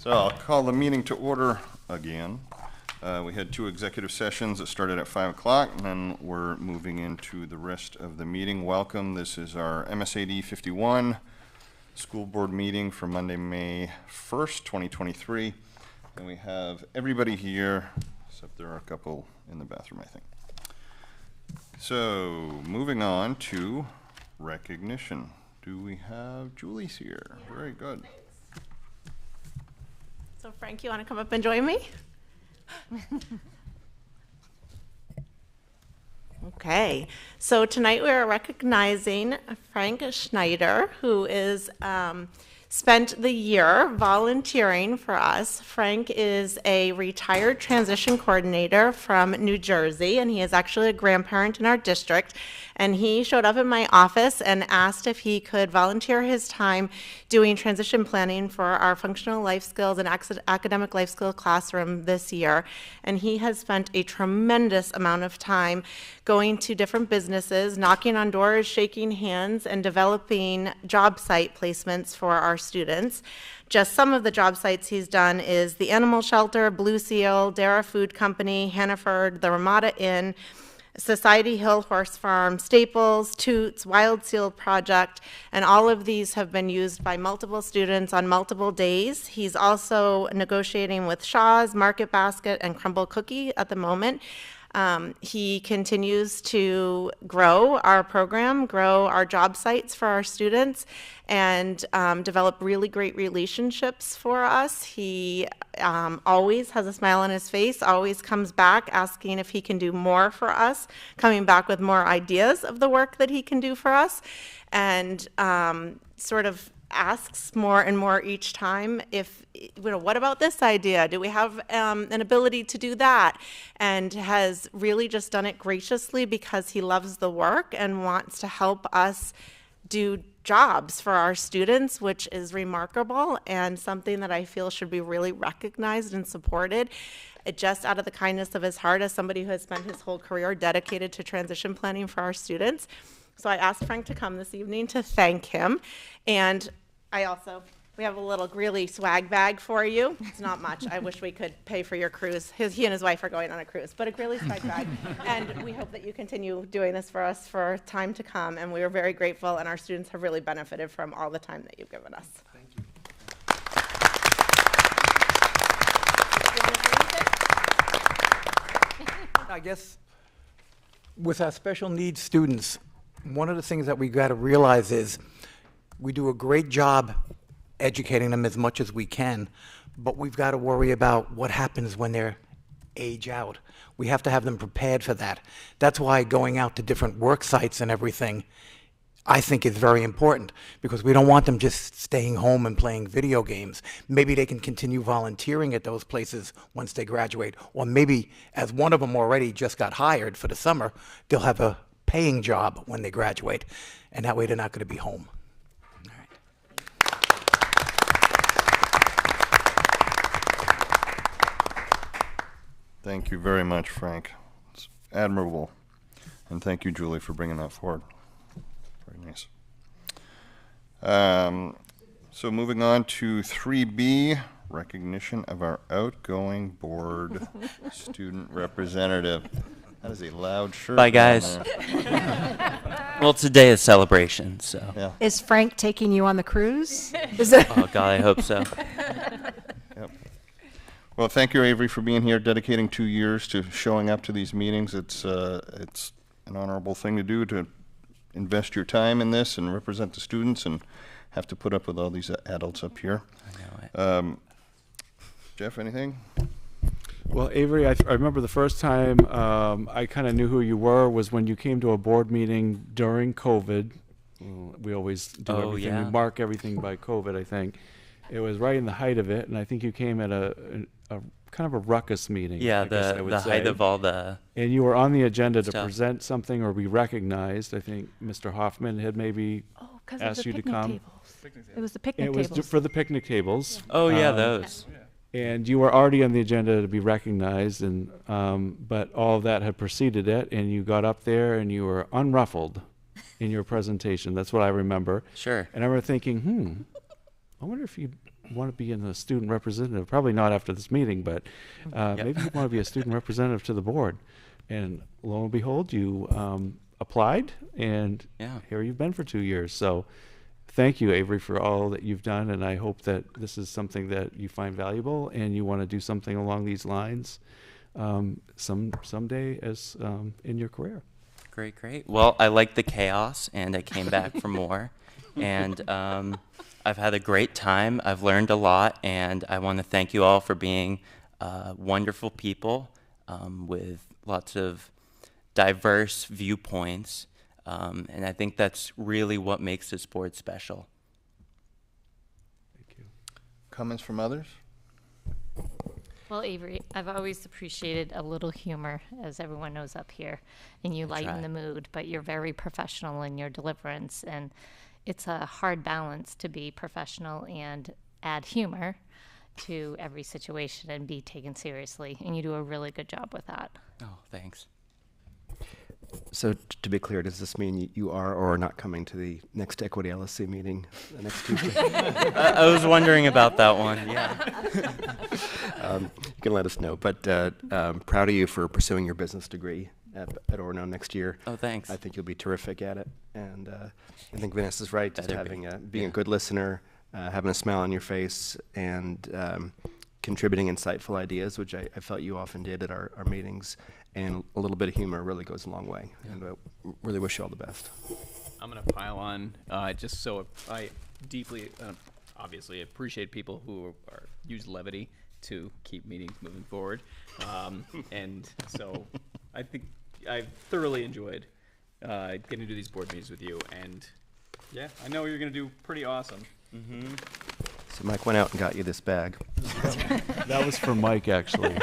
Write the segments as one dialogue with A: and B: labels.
A: So I'll call the meeting to order again. We had 2 executive sessions that started at 5 o'clock, and then we're moving into the rest of the meeting. Welcome. This is our MSAD 51 school board meeting for Monday, May 1st, 2023. And we have everybody here, except there are a couple in the bathroom, I think. So moving on to recognition. Do we have Julie's here? Yeah. Very good.
B: So Frank, you want to come up and join me? Okay, so tonight we are recognizing Frank Schneider, who is spent the year volunteering for us. Frank is a retired transition coordinator from New Jersey, and he is actually a grandparent in our district. And he showed up in my office and asked if he could volunteer his time doing transition planning for our functional life skills and academic life skill classroom this year. And he has spent a tremendous amount of time going to different businesses, knocking on doors, shaking hands, and developing job site placements for our students. Just some of the job sites he's done is the Animal Shelter, Blue Seal, Dara Food Company, Hannaford, the Ramada Inn, Society Hill Horse Farm, Staples, Toots, Wild Seal Project, and all of these have been used by multiple students on multiple days. He's also negotiating with Shaw's, Market Basket, and Crumble Cookie at the moment. He continues to grow our program, grow our job sites for our students, and develop really great relationships for us. He always has a smile on his face, always comes back asking if he can do more for us, coming back with more ideas of the work that he can do for us, and sort of asks more and more each time if, what about this idea? Do we have an ability to do that? And has really just done it graciously because he loves the work and wants to help us do jobs for our students, which is remarkable and something that I feel should be really recognized and supported. It just out of the kindness of his heart as somebody who has spent his whole career dedicated to transition planning for our students. So I asked Frank to come this evening to thank him. And we have a little Greeley swag bag for you. It's not much. I wish we could pay for your cruise. He and his wife are going on a cruise, but a Greeley swag bag. And we hope that you continue doing this for us for time to come. And we are very grateful, and our students have really benefited from all the time that you've given us.
C: Thank you. I guess with our special needs students, one of the things that we got to realize is we do a great job educating them as much as we can, but we've got to worry about what happens when they're age out. We have to have them prepared for that. That's why going out to different work sites and everything, I think is very important, because we don't want them just staying home and playing video games. Maybe they can continue volunteering at those places once they graduate, or maybe, as one of them already just got hired for the summer, they'll have a paying job when they graduate, and that way they're not going to be home.
A: Thank you very much, Frank. It's admirable. And thank you, Julie, for bringing that forward. Very nice. So moving on to 3B, recognition of our outgoing board student representative. That is a loud shirt.
D: Bye, guys. Well, today is celebration, so.
A: Yeah.
E: Is Frank taking you on the cruise?
D: Oh, God, I hope so.
A: Yep. Well, thank you, Avery, for being here, dedicating 2 years to showing up to these meetings. It's an honorable thing to do, to invest your time in this and represent the students and have to put up with all these adults up here.
D: I know it.
A: Jeff, anything?
F: Well, Avery, I remember the first time I kind of knew who you were was when you came to a board meeting during COVID. We always do everything.
D: Yeah.
F: We mark everything by COVID, I think. It was right in the height of it, and I think you came at a kind of a ruckus meeting.
D: Yeah,
F: I guess I would
D: the
F: say.
D: height of all the.
F: And you were on the agenda to
D: stuff.
F: present something or be recognized. I think Mr. Hoffman had maybe asked you to come.
E: It was the picnic
F: It was
E: tables.
F: for the picnic tables.
D: Oh, yeah, those.
F: And you were already on the agenda to be recognized, and but all of that had preceded it, and you got up there and you were unruffled in your presentation. That's what I remember.
D: Sure.
F: And I remember thinking, I wonder if you want to be in the student representative, probably not after this meeting, but maybe you want to be a student representative to the board. And lo and behold, you applied, and here you've been for 2 years. So thank you, Avery, for all that you've done, and I hope that this is something that you find valuable and you want to do something along these lines someday as in your career.
D: Great, great. Well, I like the chaos, and I came back for more. And I've had a great time. I've learned a lot, and I want to thank you all for being wonderful people with lots of diverse viewpoints. And I think that's really what makes this board special.
F: Thank you.
A: Comments from others?
G: Well, Avery, I've always appreciated a little humor, as everyone knows up here, and you lighten the mood, but you're very professional in your deliverance, and it's a hard balance to be professional and add humor to every situation and be taken seriously, and you do a really good job with that.
D: Oh, thanks.
H: So to be clear, does this mean you are or are not coming to the next Equity LSC meeting next Tuesday?
D: I was wondering about that one, yeah.
H: You can let us know. But proud of you for pursuing your business degree at Orono next year.
D: Oh, thanks.
H: I think you'll be terrific at it. And I think Vanessa's right, just
D: Better be.
H: having being a good listener, having a smile on your face, and contributing insightful ideas, which I felt you often did at our meetings, and a little bit of humor really goes a long way. And really wish you all the best.
I: I'm going to pile on, just so I deeply, obviously appreciate people who use levity to keep meetings moving forward. And so I think I've thoroughly enjoyed getting to do these board meetings with you. And yeah, I know you're going to do pretty awesome.
D: Mm-hmm.
H: So Mike went out and got you this bag.
F: That was for Mike, actually.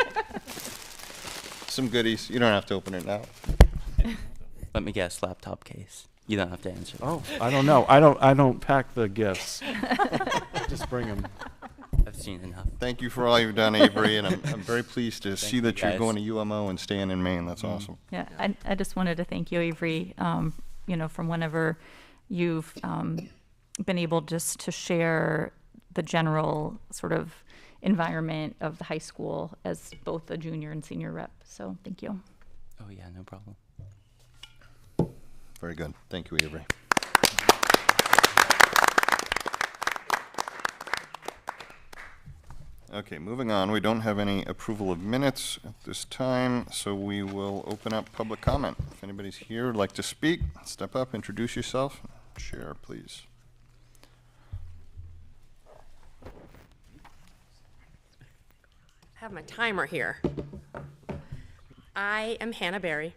A: Some goodies. You don't have to open it now.
D: Let me guess, laptop case. You don't have to answer that.
F: Oh, I don't know. I don't pack the gifts. Just bring them.
D: I've seen enough.
A: Thank you for all you've done, Avery, and I'm very pleased to see
D: you,
A: that you're
D: guys.
A: going to UMO and staying in Maine. That's awesome.
E: Yeah, I just wanted to thank you, Avery, from whenever you've been able just to share the general sort of environment of the high school as both a junior and senior rep. So thank you.
D: Oh, yeah, no problem.
A: Very good. Thank you, Avery. Okay, moving on. We don't have any approval of minutes at this time, so we will open up public comment. If anybody's here would like to speak, step up, introduce yourself, share, please.
J: I have my timer here. I am Hannah Berry.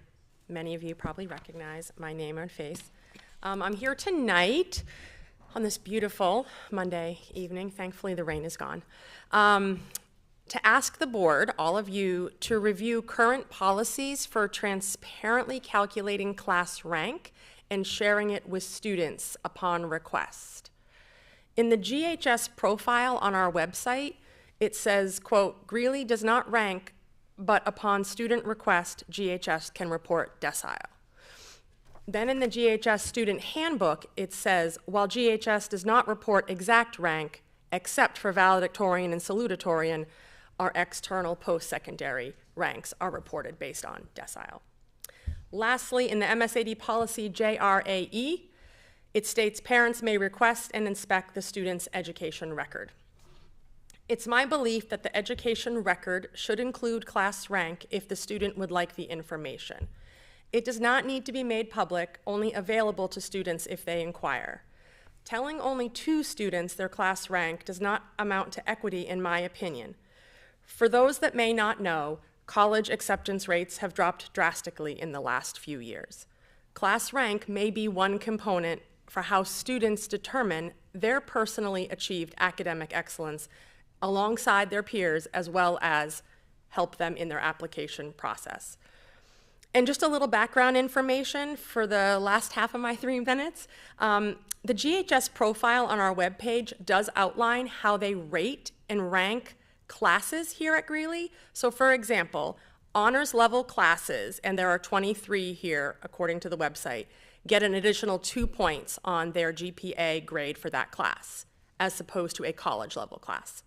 J: Many of you probably recognize my name and face. I'm here tonight on this beautiful Monday evening. Thankfully, the rain is gone. To ask the board, all of you, to review current policies for transparently calculating class rank and sharing it with students upon request. In the GHS profile on our website, it says, quote, Greeley does not rank, but upon student request, GHS can report decile. Then in the GHS student handbook, it says, while GHS does not report exact rank, except for valedictorian and salutatorian, our external post-secondary ranks are reported based on decile. Lastly, in the MSAD policy JRAE, it states parents may request and inspect the student's education record. It's my belief that the education record should include class rank if the student would like the information. It does not need to be made public, only available to students if they inquire. Telling only 2 students their class rank does not amount to equity, in my opinion. For those that may not know, college acceptance rates have dropped drastically in the last few years. Class rank may be one component for how students determine their personally achieved academic excellence alongside their peers, as well as help them in their application process. And just a little background information for the last half of my 3 minutes. The GHS profile on our webpage does outline how they rate and rank classes here at Greeley. So for example, honors level classes, and there are 23 here according to the website, get an additional 2 points on their GPA grade for that class. as opposed to a college level class.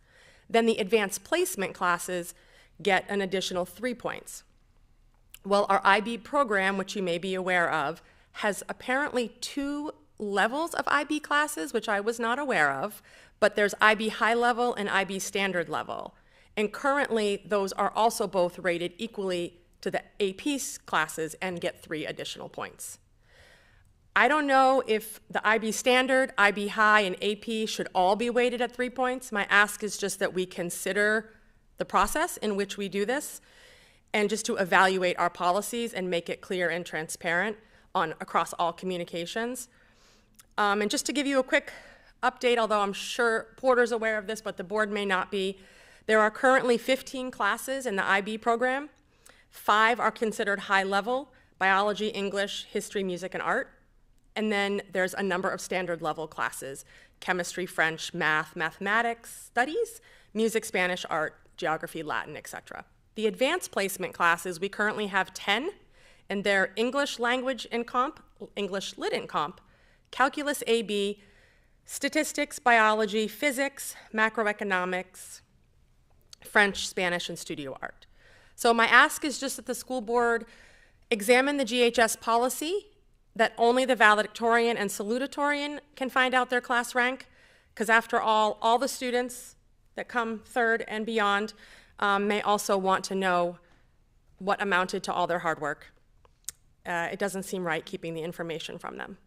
J: Then the advanced placement classes get an additional 3 points. Well, our IB program, which you may be aware of, has apparently 2 levels of IB classes, which I was not aware of, but there's IB high level and IB standard level. And currently, those are also both rated equally to the AP classes and get 3 additional points. I don't know if the IB standard, IB high, and AP should all be weighted at 3 points. My ask is just that we consider the process in which we do this and just to evaluate our policies and make it clear and transparent across all communications. And just to give you a quick update, although I'm sure Porter's aware of this, but the board may not be, there are currently 15 classes in the IB program. 5 are considered high level: biology, English, history, music, and art. And then there's a number of standard level classes: chemistry, French, math, mathematics, studies, music, Spanish, art, geography, Latin, etc. The advanced placement classes, we currently have 10, and they're English language and comp, English lit and comp, calculus AB, statistics, biology, physics, macroeconomics, French, Spanish, and studio art. So my ask is just that the school board examine the GHS policy that only the valedictorian and salutatorian can find out their class rank, because after all the students that come third and beyond may also want to know what amounted to all their hard work. It doesn't seem right keeping the information from them.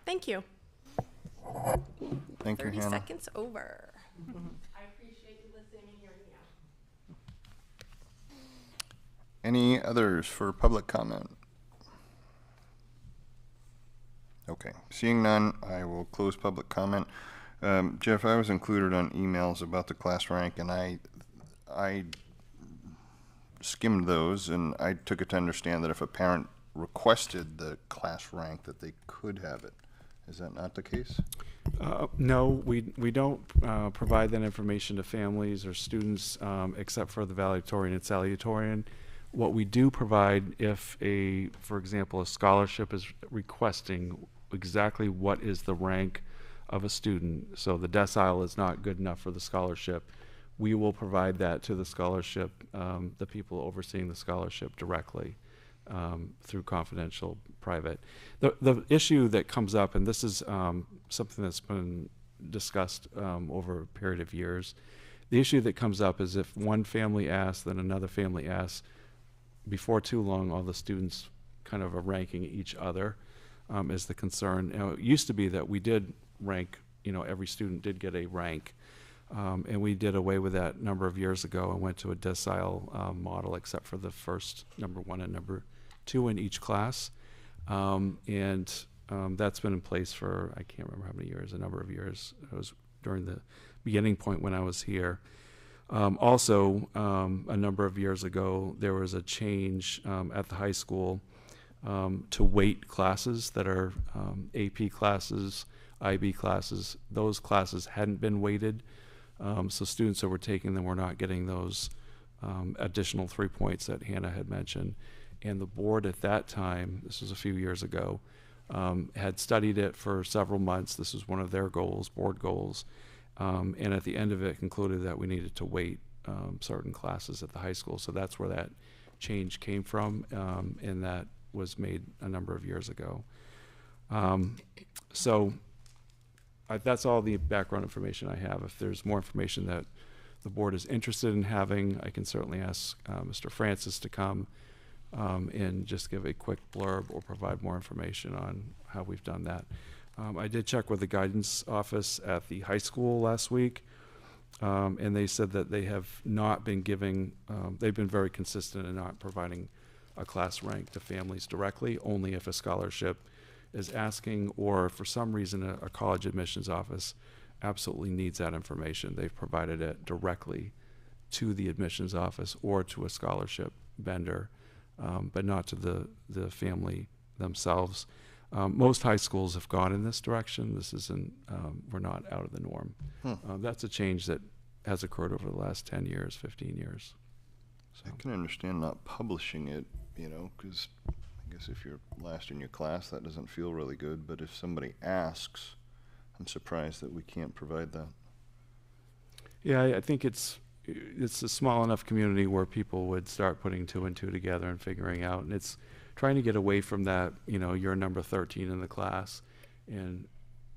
J: Thank you.
A: Thank you,
J: 30
A: Hannah.
J: seconds over. I appreciate you listening and hearing me out.
A: Any others for public comment? Okay, seeing none, I will close public comment. Jeff, I was included on emails about the class rank, and I skimmed those, and I took it to understand that if a parent requested the class rank, that they could have it. Is that not the case?
F: No, we don't provide that information to families or students except for the valedictorian and salutatorian. What we do provide, if for example, a scholarship is requesting exactly what is the rank of a student, so the decile is not good enough for the scholarship, we will provide that to the scholarship, the people overseeing the scholarship directly through confidential, private. The issue that comes up, and this is something that's been discussed over a period of years, the issue that comes up is if one family asks, then another family asks, before too long, all the students kind of are ranking each other is the concern. You know, it used to be that we did rank, every student did get a rank, and we did away with that a number of years ago and went to a decile model, except for the first number 1 and number 2 in each class. That's been in place for, I can't remember how many years, a number of years. It was during the beginning point when I was here. Also, a number of years ago, there was a change at the high school to weight classes that are AP classes, IB classes. Those classes hadn't been weighted, so students that were taking them were not getting those additional 3 points that Hannah had mentioned. And the board at that time, this was a few years ago, had studied it for several months. This was one of their goals, board goals. And at the end of it concluded that we needed to weight certain classes at the high school. So that's where that change came from, and that was made a number of years ago. That's all the background information I have. If there's more information that the board is interested in having, I can certainly ask Mr. Francis to come and just give a quick blurb or provide more information on how we've done that. I did check with the guidance office at the high school last week, and they said that they have not been giving, they've been very consistent in not providing a class rank to families directly, only if a scholarship is asking, or for some reason a college admissions office absolutely needs that information. They've provided it directly to the admissions office or to a scholarship vendor, but not to the family themselves. Most high schools have gone in this direction. This isn't, we're not out of the norm. That's a change that has occurred over the last 10 years, 15 years. So.
A: I can understand not publishing it, because I guess if you're last in your class, that doesn't feel really good. But if somebody asks, I'm surprised that we can't provide that.
F: Yeah, I think it's a small enough community where people would start putting two and two together and figuring out, and it's trying to get away from that, you're number 13 in the class, and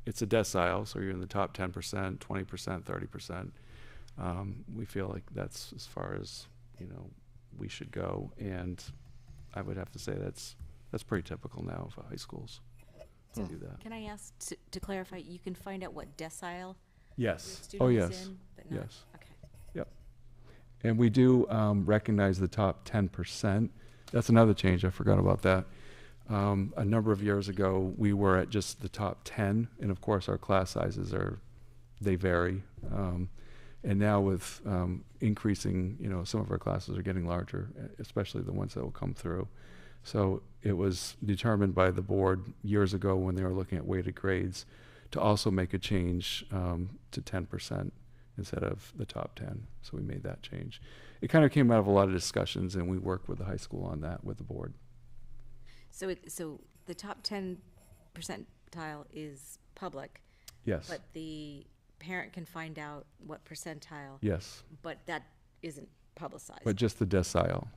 F: it's a decile, so you're in the top 10%, 20%, 30%. We feel like that's as far as, we should go, and I would have to say that's pretty typical now for high schools to do that.
K: Can I ask to clarify, you can find out what decile
F: Yes.
K: your student is
F: Yes.
K: in, but not,
F: Yes.
K: okay.
F: Yep. And we do recognize the top 10%. That's another change. I forgot about that. A number of years ago, we were at just the top 10, and of course, our class sizes they vary. And now with increasing, some of our classes are getting larger, especially the ones that will come through. So it was determined by the board years ago when they were looking at weighted grades to also make a change to 10% instead of the top 10. So we made that change. It kind of came out of a lot of discussions, and we worked with the high school on that with the board.
K: So the top 10 percentile is public.
F: Yes.
K: But the parent can find out what percentile.
F: Yes.
K: But that isn't publicized.
F: But just the decile.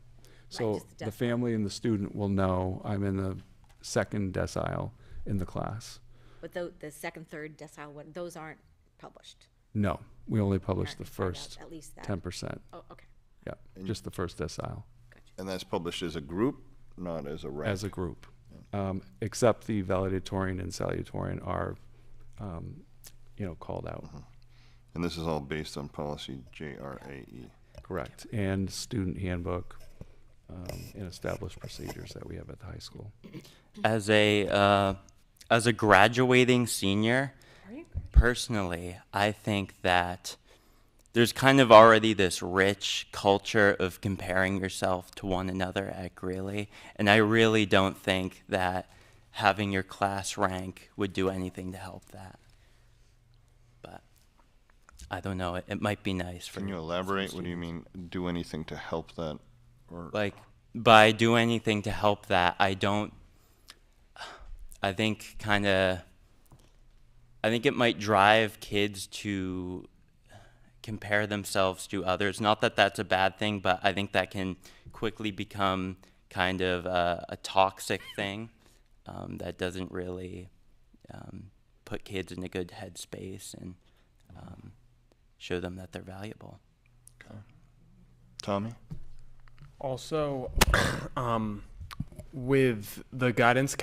F: So
K: just the
F: the
K: decile.
F: family and the student will know I'm in the second decile in the class.
K: But the second, third decile one, those aren't published.
F: No, we only publish
K: Parent
F: the
K: can find out
F: first
K: at least that.
F: 10%.
K: Oh, okay.
F: Yeah, just the first decile
A: And that's published as a group, not as a rank?
F: as a group. Except the valedictorian and salutatorian are, called out.
A: And this is all based on policy JRAE.
F: Correct. And student handbook and established procedures that we have at the high school.
D: As a graduating senior, personally, I think that there's kind of already this rich culture of comparing yourself to one another at Greeley, and I really don't think that having your class rank would do anything to help that. But I don't know. It might be nice for
A: Can you
D: some
A: elaborate? What do you
D: students.
A: mean, do anything to help that? Or
D: Like, by do anything to help that, I think it might drive kids to compare themselves to others. Not that that's a bad thing, but I think that can quickly become kind of a toxic thing that doesn't really put kids in a good headspace and show them that they're valuable.
A: Tommy?
L: Also, with the guidance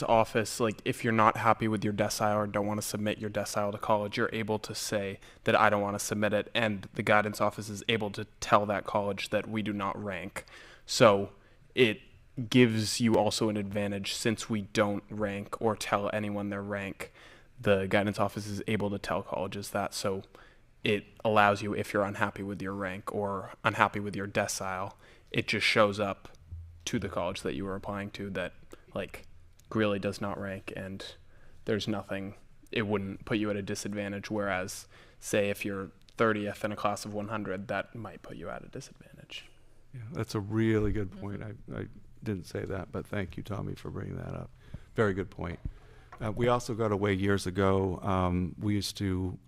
L: office, like if you're not happy with your decile or don't want to submit your decile to college, you're able to say that I don't want to submit it, and the guidance office is able to tell that college that we do not rank. So it gives you also an advantage since we don't rank or tell anyone their rank. The guidance office is able to tell colleges that, so it allows you, if you're unhappy with your rank or unhappy with your decile, it just shows up to the college that you were applying to that, like, Greeley does not rank, and there's nothing, it wouldn't put you at a disadvantage, whereas, say, if you're 30th in a class of 100, that might put you at a disadvantage.
F: Yeah, that's a really good point. I didn't say that, but thank you, Tommy, for bringing that up. Very good point. We also got away years ago. We used to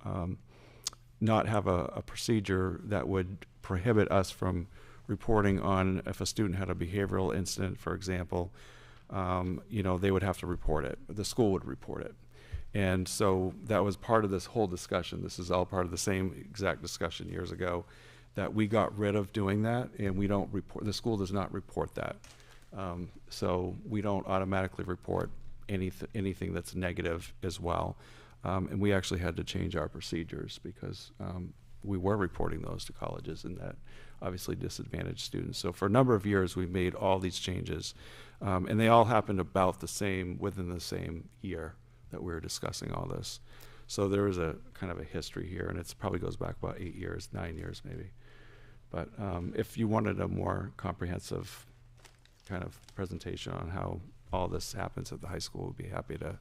F: not have a procedure that would prohibit us from reporting on if a student had a behavioral incident, for example. They would have to report it. The school would report it. And so that was part of this whole discussion. This is all part of the same exact discussion years ago, that we got rid of doing that, and we don't report, the school does not report that. So we don't automatically report anything that's negative as well. And we actually had to change our procedures because we were reporting those to colleges, and that obviously disadvantaged students. So for a number of years, we made all these changes, and they all happened about within the same year that we were discussing all this. So there is a kind of a history here, and it probably goes back about 8 years, 9 years maybe. But if you wanted a more comprehensive kind of presentation on how all this happens at the high school, we'd be happy to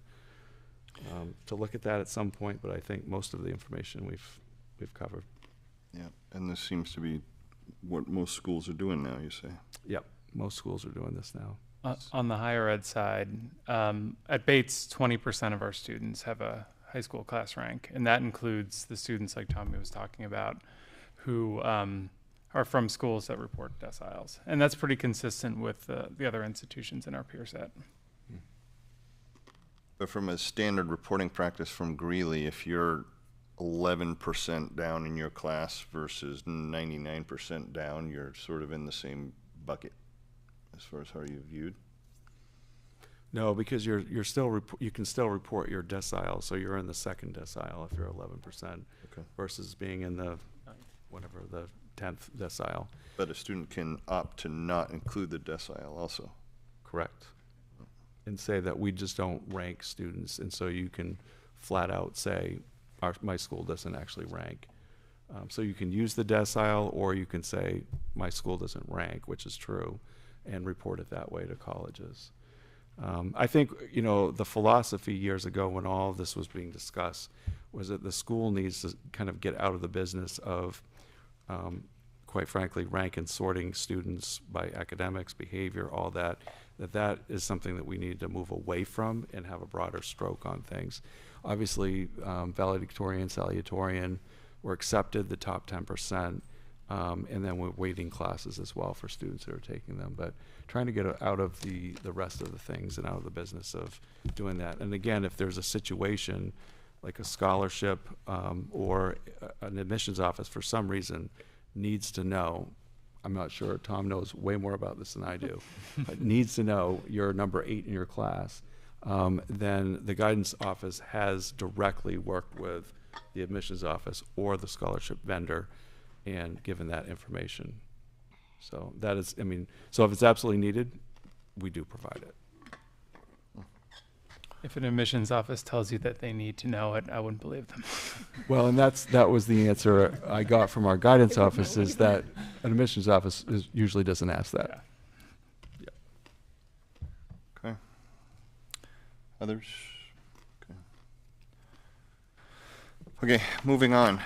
F: look at that at some point. But I think most of the information we've covered.
A: Yeah, and this seems to be what most schools are doing now, you say?
F: Yep, most schools are doing this now.
M: On the higher ed side, at Bates, 20% of our students have a high school class rank, and that includes the students like Tommy was talking about who are from schools that report deciles. And that's pretty consistent with the other institutions in our peer set.
A: But from a standard reporting practice from Greeley, if you're 11% down in your class versus 99% down, you're sort of in the same bucket as far as how you're viewed.
F: No, because you're still you can still report your decile, so you're in the second decile if you're 11%, versus being in the whatever the 10th decile.
A: But a student can opt to not include the decile also.
F: Correct. And say that we just don't rank students, and so you can flat out say my school doesn't actually rank. So you can use the decile, or you can say my school doesn't rank, which is true, and report it that way to colleges. I think, you know, the philosophy years ago when all of this was being discussed was that the school needs to kind of get out of the business of, quite frankly, rank and sorting students by academics, behavior, all that. That is something that we need to move away from and have a broader stroke on things. Obviously, valedictorian, salutatorian were accepted, the top 10%, and then we're waiting classes as well for students that are taking them. But trying to get out of the rest of the things and out of the business of doing that. And again, if there's a situation like a scholarship or an admissions office for some reason needs to know, I'm not sure, Tom knows way more about this than I do, but needs to know you're number 8 in your class, then the guidance office has directly worked with the admissions office or the scholarship vendor and given that information. So that is, I mean, so if it's absolutely needed, we do provide it.
M: If an admissions office tells you that they need to know it, I wouldn't believe them.
F: Well, and that was the answer I got from our guidance office, is that an admissions office usually doesn't ask that.
M: Yeah.
A: Yeah. Okay. Others? Okay, moving on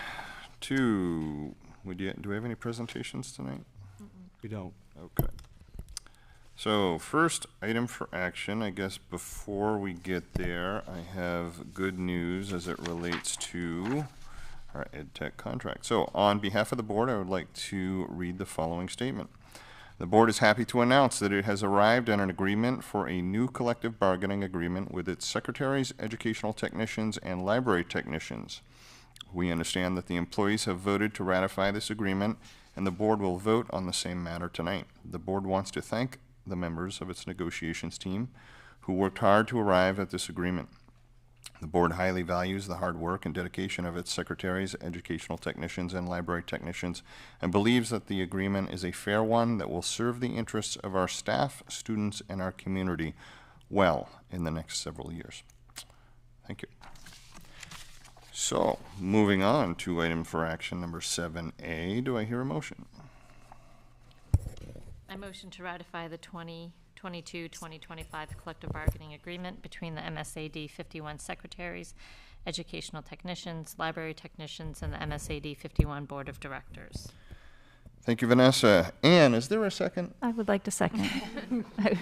A: to, do we have any presentations tonight?
F: We don't.
A: Okay. So first item for action, I guess before we get there, I have good news as it relates to our EdTech contract. So on behalf of the board, I would like to read the following statement. The board is happy to announce that it has arrived at an agreement for a new collective bargaining agreement with its secretaries, educational technicians, and library technicians. We understand that the employees have voted to ratify this agreement, and the board will vote on the same matter tonight. The board wants to thank the members of its negotiations team who worked hard to arrive at this agreement. The board highly values the hard work and dedication of its secretaries, educational technicians, and library technicians, and believes that the agreement is a fair one that will serve the interests of our staff, students, and our community well in the next several years. Thank you. So, moving on to item for action number 7A, do I hear a motion?
G: I motion to ratify the 2022-2025 collective bargaining agreement between the MSAD 51 secretaries, educational technicians, library technicians, and the MSAD 51 board of directors.
A: Thank you, Vanessa. Ann, is there a second?
E: I would like to second. I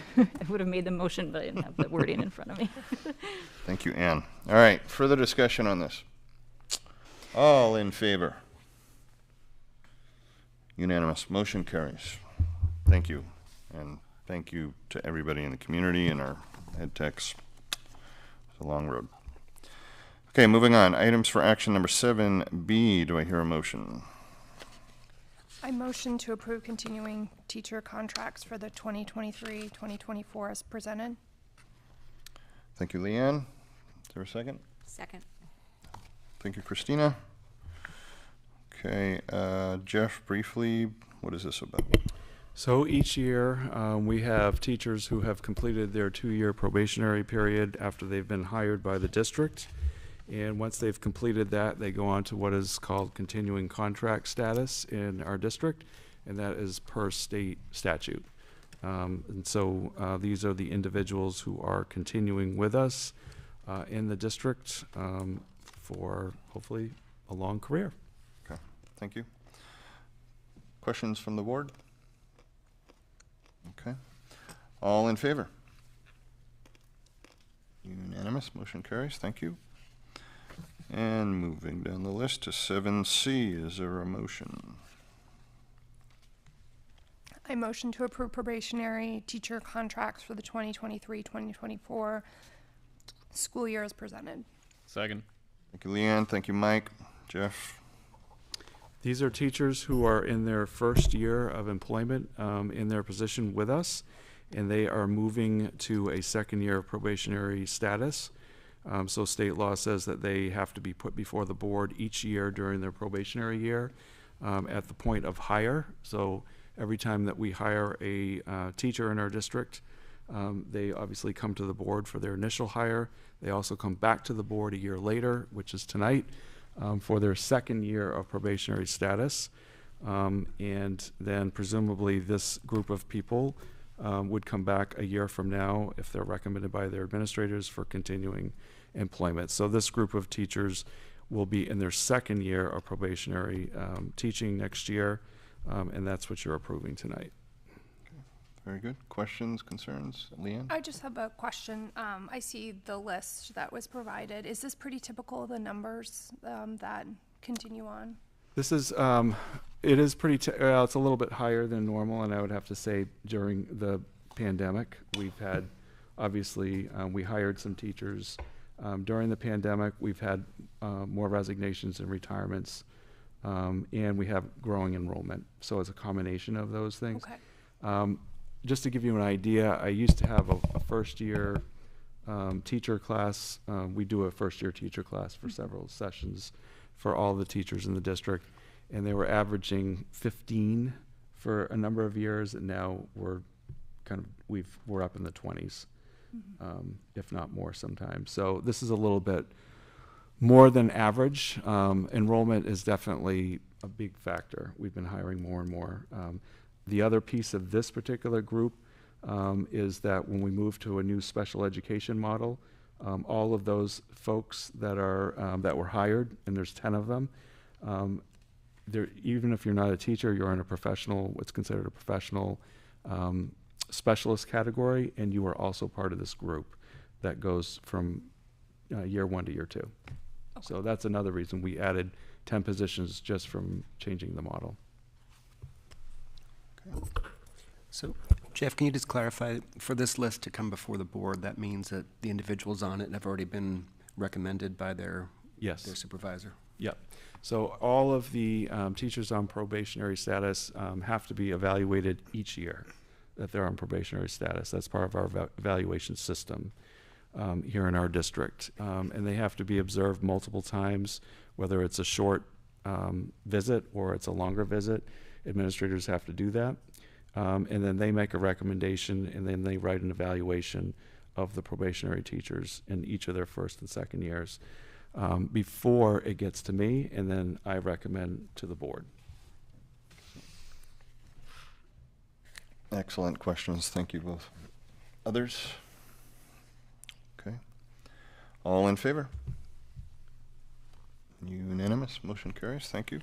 E: would have made the motion, but I didn't have the wording in front of me.
A: Thank you, Ann. All right, further discussion on this? All in favor? Unanimous. Motion carries. Thank you. And thank you to everybody in the community and our ed techs. It's a long road. Okay, moving on. Items for action number 7B. Do I hear a motion?
N: I motion to approve continuing teacher contracts for the 2023-2024 as presented.
A: Thank you, Leanne. Is there a second?
K: Second.
A: Thank you, Christina. Okay, Jeff, briefly, what is this about?
F: So each year, we have teachers who have completed their 2-year probationary period after they've been hired by the district. And once they've completed that, they go on to what is called continuing contract status in our district, and that is per state statute. And so these are the individuals who are continuing with us in the district for hopefully a long career.
A: Okay, thank you. Questions from the board? Okay. All in favor? Unanimous. Motion carries. Thank you. And moving down the list to 7C, is there a motion?
N: I motion to approve probationary teacher contracts for the 2023-2024 school year as presented.
I: Second.
A: Thank you, Leanne. Thank you, Mike. Jeff?
F: These are teachers who are in their first year of employment in their position with us, and they are moving to a second year of probationary status. So state law says that they have to be put before the board each year during their probationary year at the point of hire. So every time that we hire a teacher in our district, they obviously come to the board for their initial hire. They also come back to the board a year later, which is tonight, for their second year of probationary status. And then presumably this group of people would come back a year from now if they're recommended by their administrators for continuing employment. So this group of teachers will be in their second year of probationary teaching next year, and that's what you're approving tonight.
A: Very good. Questions, concerns? Leanne?
N: I just have a question. I see the list that was provided. Is this pretty typical of the numbers that continue on?
F: This is, it is pretty, it's a little bit higher than normal, and I would have to say during the pandemic, we've had, obviously, we hired some teachers. During the pandemic, we've had more resignations and retirements, and we have growing enrollment. So it's a combination of those things.
N: Okay.
F: Just to give you an idea, I used to have a first year teacher class. We do a first year teacher class for several sessions for all the teachers in the district, and they were averaging 15 for a number of years, and now we're we're up in the 20s, if not more sometimes. So this is a little bit more than average. Enrollment is definitely a big factor. We've been hiring more and more. The other piece of this particular group is that when we move to a new special education model, all of those folks that are that were hired, and there's 10 of them, even if you're not a teacher, you're in a professional, what's considered a professional specialist category, and you are also part of this group that goes from year 1 to year 2. Okay. So that's another reason we added 10 positions just from changing the model.
H: So, Jeff, can you just clarify, for this list to come before the board, that means that the individuals on it have already been recommended by their supervisor?
F: Yep. So all of the teachers on probationary status have to be evaluated each year that they're on probationary status. That's part of our evaluation system here in our district. And they have to be observed multiple times, whether it's a short visit or it's a longer visit. Administrators have to do that. And then they make a recommendation, and then they write an evaluation of the probationary teachers in each of their first and second years before it gets to me, and then I recommend to the board.
A: Excellent questions. Thank you both. Others? Okay. All in favor? Unanimous. Motion carries. Thank you.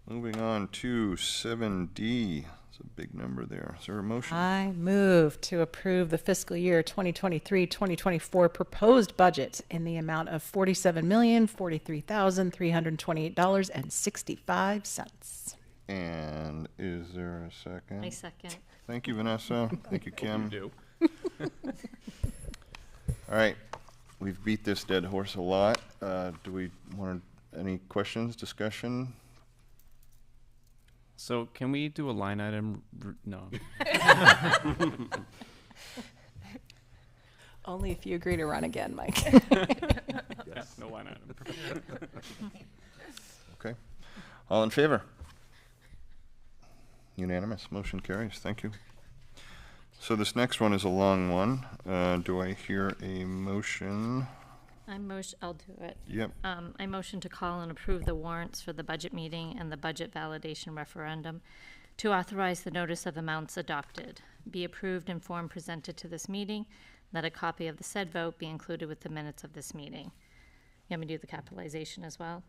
A: Moving on to 7D. It's a big number there. Is there a motion?
O: I move to approve the fiscal year 2023-2024 proposed budget in the amount of $47,043,328.65.
A: And is there a second?
G: I second.
A: Thank you, Vanessa. Thank you, Kim.
I: You
A: do. All right. We've beat this dead horse a lot. Do we want any questions, discussion?
L: So can we do a line item? No.
O: Only if you agree to run again, Mike.
L: Yes, no line item.
A: Okay. All in favor? Unanimous. Motion carries. Thank you. So this next one is a long one. Do I hear a motion?
G: I'll do it.
A: Yep.
G: I motion to call and approve the warrants for the budget meeting and the budget validation referendum to authorize the notice of amounts adopted, be approved in form presented to this meeting, that a copy of the said vote be included with the minutes of this meeting. You want me to do the capitalization as well?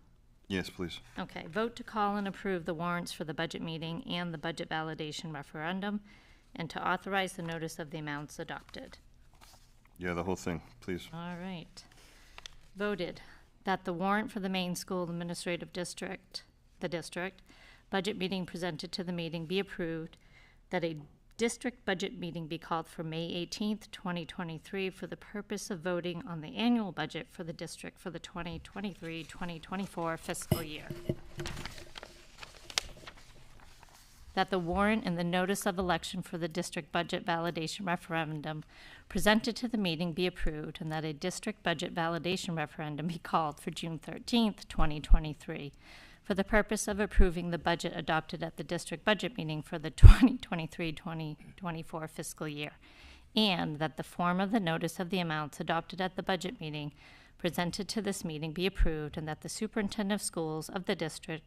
A: Yes, please.
G: Okay. Vote to call and approve the warrants for the budget meeting and the budget validation referendum, and to authorize the notice of the amounts adopted.
A: Yeah, the whole thing, please.
G: All right. Voted that the warrant for the main school administrative district, the district, budget meeting presented to the meeting be approved, that a district budget meeting be called for May 18th, 2023 for the purpose of voting on the annual budget for the district for the 2023-2024 fiscal year. That the warrant and the notice of election for the district budget validation referendum presented to the meeting be approved, and that a district budget validation referendum be called for June 13th, 2023, for the purpose of approving the budget adopted at the district budget meeting for the 2023-2024 fiscal year, and that the form of the notice of the amounts adopted at the budget meeting presented to this meeting be approved, and that the superintendent of schools of the district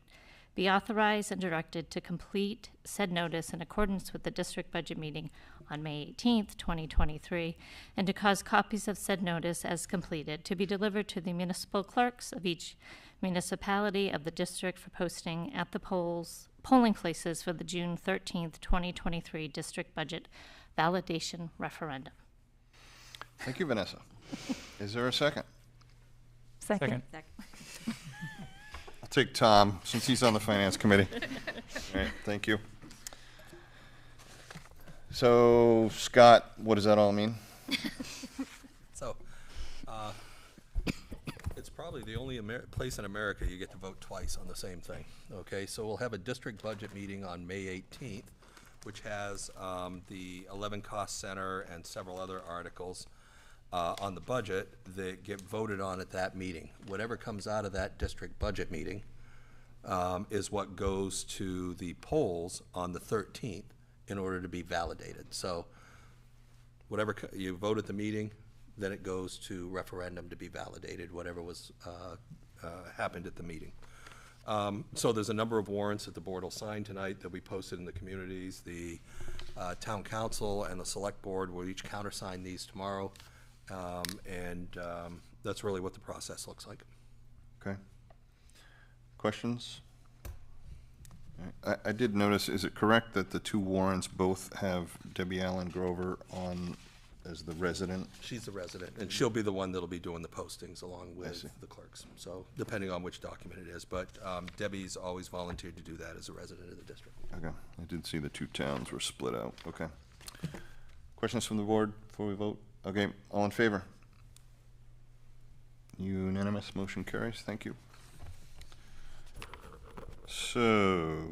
G: be authorized and directed to complete said notice in accordance with the district budget meeting on May 18th, 2023, and to cause copies of said notice as completed to be delivered to the municipal clerks of each municipality of the district for posting at the polling places for the June 13th, 2023 district budget validation referendum.
A: Thank you, Vanessa. Is there a second?
E: Second.
A: I'll take Tom, since he's on the Finance Committee. All right, thank you. So, Scott, what does that all mean?
P: So, it's probably the only place in America you get to vote twice on the same thing, okay? So we'll have a district budget meeting on May 18th, which has the 11 cost center and several other articles on the budget that get voted on at that meeting. Whatever comes out of that district budget meeting is what goes to the polls on the 13th in order to be validated. So whatever you vote at the meeting, then it goes to referendum to be validated, whatever was happened at the meeting. So there's a number of warrants that the board will sign tonight that we posted in the communities. The town council and the select board will each countersign these tomorrow. That's really what the process looks like.
A: Okay. Questions? I did notice, is it correct that the two warrants both have Debbie Allen Grover on as the resident?
P: She's the resident, and she'll be the one that'll be doing the postings along with the clerks. So depending on which document it is, but Debbie's always volunteered to do that as a resident of the district.
A: Okay, I did see the two towns were split out. Okay. Questions from the board before we vote? Okay, all in favor? Unanimous, motion carries. Thank you. So,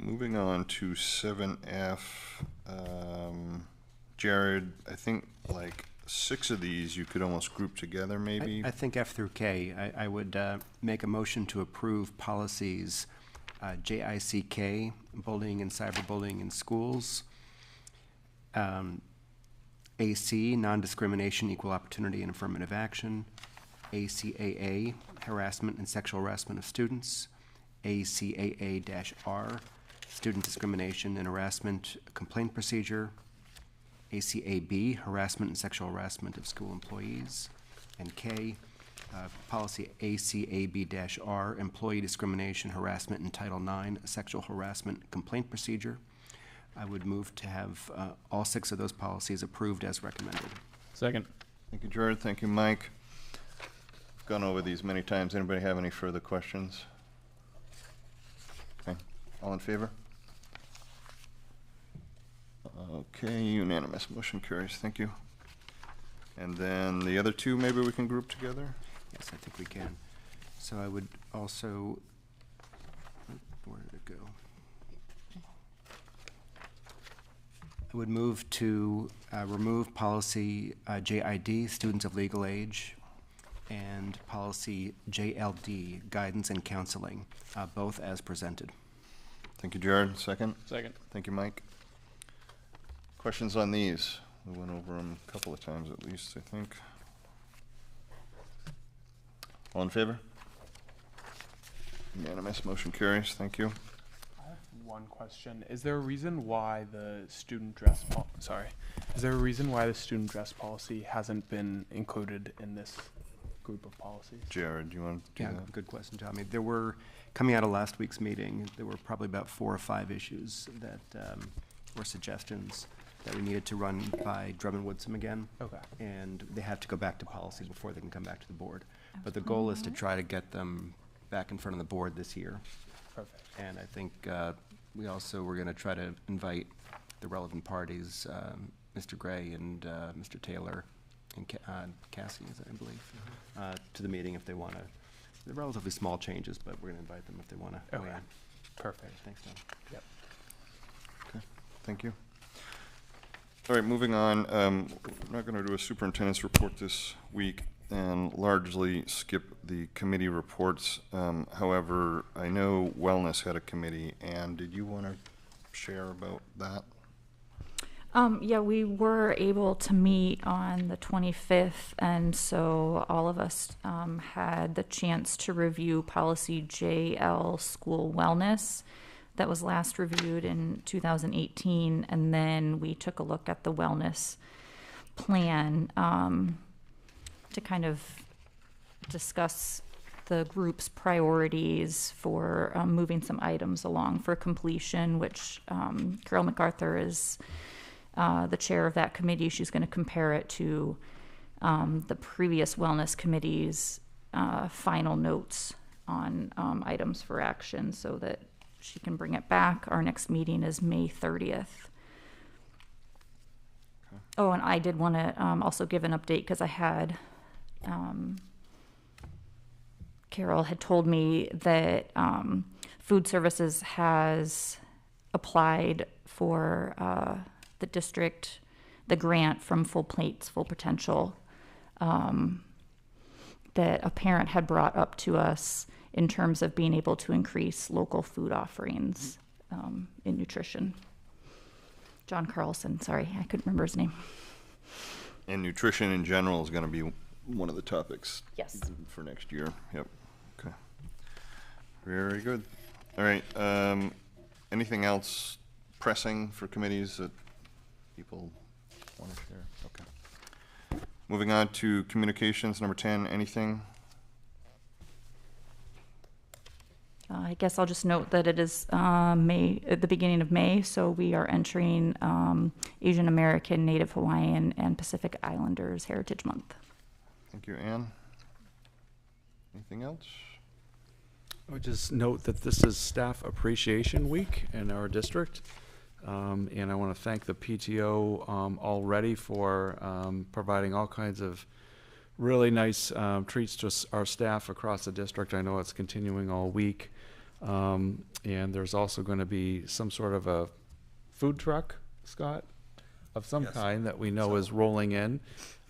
A: moving on to 7F. Jared, I think like 6 of these you could almost group together maybe.
H: I think F through K. I would make a motion to approve policies JICK, bullying and cyberbullying in schools, AC, non-discrimination, equal opportunity and affirmative action, ACAA, harassment and sexual harassment of students, ACAA-R, student discrimination and harassment complaint procedure, ACAB, harassment and sexual harassment of school employees, and K, policy ACAB-R, employee discrimination, harassment in Title IX, sexual harassment complaint procedure. I would move to have all 6 of those policies approved as recommended.
M: Second.
A: Thank you, Jared. Thank you, Mike. I've gone over these many times. Anybody have any further questions? Okay, all in favor? Okay, unanimous, motion carries. Thank you. And then the other 2, maybe we can group together?
H: Yes, I think we can. So I would also, where did it go? I would move to remove policy JID, students of legal age, and policy JLD, guidance and counseling, both as presented.
A: Thank you, Jared. Second?
M: Second.
A: Thank you, Mike. Questions on these? We went over them a couple of times at least, I think. All in favor? Unanimous, motion carries. Thank you.
L: I have one question. Is there a reason why the student dress Is there a reason why the student dress policy hasn't been included in this group of policies?
A: Jared, do you want to do that?
H: Good question, Tommy. There were, coming out of last week's meeting, there were probably about 4 or 5 issues that were suggestions that we needed to run by Drummond Woodsum again.
L: Okay.
H: And they have to go back to policy before they can come back to the board. But the goal is to try to get them back in front of the board this year.
L: Perfect.
H: And I think we also were going to try to invite the relevant parties, Mr. Gray and Mr. Taylor and Cassie, is it, I believe, to the meeting if they want to. They're relatively small changes, but we're going to invite them if they want to.
L: Okay. Perfect.
H: Thanks, Tom.
L: Yep.
A: Okay, thank you. All right, moving on. We're not going to do a superintendent's report this week and largely skip the committee reports. However, I know Wellness had a committee, and did you want to share about that?
E: Yeah, we were able to meet on the 25th, and so all of us had the chance to review policy JL school wellness that was last reviewed in 2018, and then we took a look at the wellness plan to kind of discuss the group's priorities for moving some items along for completion, which Carol MacArthur is the chair of that committee. She's going to compare it to the previous wellness committee's final notes on items for action so that she can bring it back. Our next meeting is May 30th.
A: Okay.
E: Oh, and I did want to also give an update because I had Carol had told me that Food Services has applied for the district, the grant from Full Plates, Full Potential, that a parent had brought up to us in terms of being able to increase local food offerings in nutrition. John Carlson, sorry, I couldn't remember his name.
A: And nutrition in general is going to be one of the topics.
E: Yes.
A: For next year. Yep. Okay. Very good. All right. Anything else pressing for committees that people want to share? Okay. Moving on to communications, number 10. Anything?
E: I guess I'll just note that it is May, at the beginning of May, so we are entering Asian American, Native Hawaiian, and Pacific Islanders Heritage Month.
A: Thank you, Anne. Anything else?
F: I would just note that this is Staff Appreciation Week in our district. And I want to thank the PTO already for providing all kinds of really nice treats to our staff across the district. I know it's continuing all week. And there's also going to be some sort of a food truck, Scott, of some kind that we know is rolling in.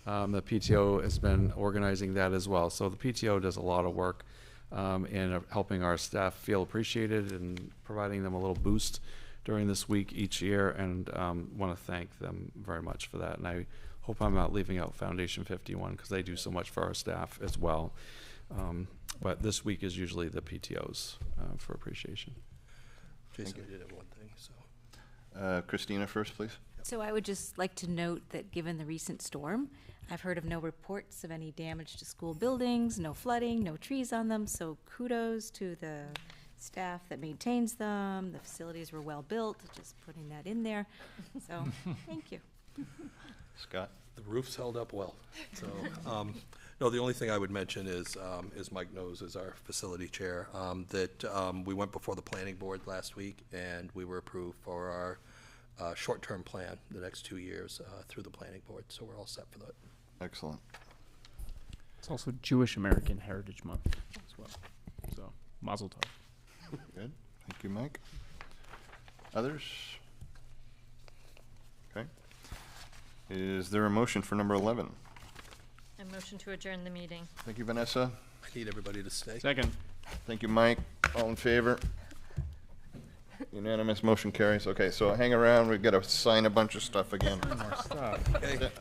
F: The PTO has been organizing that as well. So the PTO does a lot of work in helping our staff feel appreciated and providing them a little boost during this week each year, and want to thank them very much for that. And I hope I'm not leaving out Foundation 51 because they do so much for our staff as well. But this week is usually the PTOs for appreciation.
P: Jason, I did have one thing, so.
A: Christina first, please.
K: So I would just like to note that given the recent storm, I've heard of no reports of any damage to school buildings, no flooding, no trees on them, so kudos to the staff that maintains them. The facilities were well built, just putting that in there. So, thank you.
A: Scott?
P: The roof's held up well. So, no, the only thing I would mention is Mike knows, as our facility chair, that we went before the planning board last week and we were approved for our short-term plan the next 2 years through the planning board. So we're all set for that.
A: Excellent.
L: It's also Jewish American Heritage Month as well. So, mazel tov.
A: Good. Thank you, Mike. Others? Okay. Is there a motion for number 11?
G: A motion to adjourn the meeting.
A: Thank you, Vanessa.
P: I need everybody to stay.
L: Second.
A: Thank you, Mike. All in favor? Unanimous motion carries. Okay, so hang around. We've got to sign a bunch of stuff again.
L: More stuff.
P: Okay.
A: That's it.